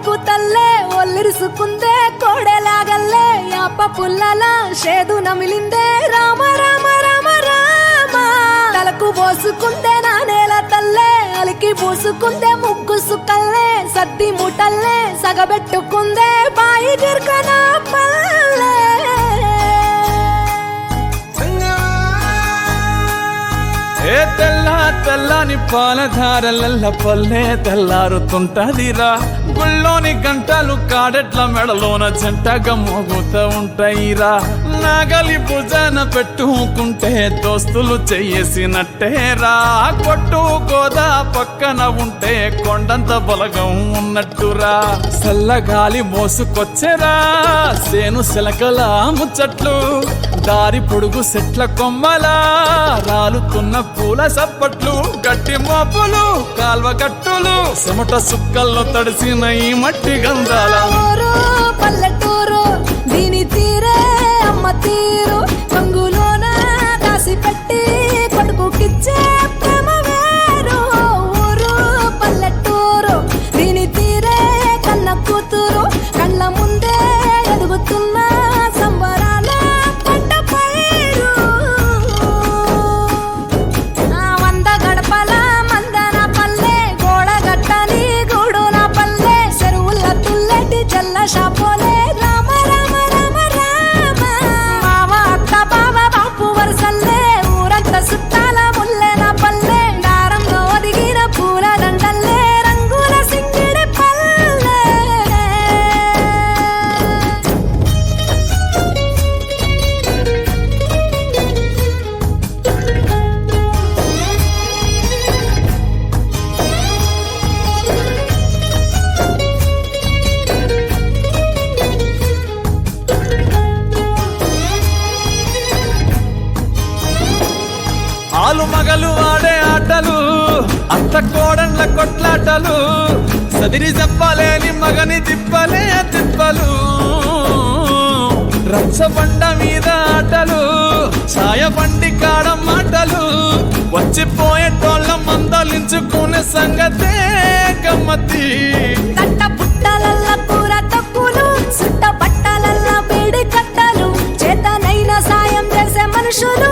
కూతల్లే ఒల్లిరుసుకుందే కోడెలాగల్లే యాప పుల్లల షేదు నమిలిందే రామ రామ రామ రామ తలకు పోసుకుందే నా నేల తల్లే అలికి పూసుకుందే ముగ్గు సుక్కల్లే సద్ది ముటల్లే సగబెట్టుకుందే బాయి గిర్కన పల్లె ఏ తెల్ల తెల్లని పాలధారలల్ల పల్లె తెల్లారుతుంటదిరా గుళ్ళోని గంటలు కాడెట్ల మెడలోన జంటగా మోగుతూ ఉంటాయిరా నాగలి భుజాన పెట్టుకుంటే దోస్తులు చెయ్యేసినట్టేరా కొట్టు గోదా పక్కన ఉంటే కొండంత బలగం ఉన్నట్టురా చల్లగాలి మోసుకొచ్చెరా సేను శిలకల ముచ్చట్లు దారి పొడుగు చెట్ల కొమ్మలా రాలుతున్న పూల సప్పట్లు గట్టి మోపులు కాల్వ గట్టులు చెమట సుక్కల్లో తడిసిన ఈ మట్టి గంధాల పల్లెటూరు దీని తీరే అమ్మ తీరు కొంగులోన దాసి పెట్టి కొడుకుకిచ్చే ప్రేమ వేరు ఊరు పల్లెటూరు దీని తీరే కన్న కూతురు కళ్ళ ముందే ఎదుగుతున్న సంబరాల పంట పైరు వంద గడపల మందన పల్లె గోడ గట్టని గూడు నా పల్లె చెరువుల తుల్లటి జల్ల షాపోలే రామ రామ రామ రామ మామ అత్త బావ బాపు వరసల్లే ఊరంత సుట్టాల ముల్లె నా పల్లె దారంలో ఒదిగిన పూల దండల్లే రంగుల సింగిడి పల్లె ఆలు మగలు ఆడే ఆటలు అత్త కోడన్ల కొట్లాటలు సదిరి చెప్పలేని మగని తిప్పలే తిప్పలు రచ్చబండ మీద ఆటలు ఛాయ బండి కాడ మాటలు వచ్చిపోయేటోళ్ళ మందలించుకునే సంగతే గమ్మతి కట్ట పుట్టలల్ల కూర తక్కులు సుట్ట పట్టలల్ల వేడి కట్టలు చేతనైన సాయం చేసే మనుషులు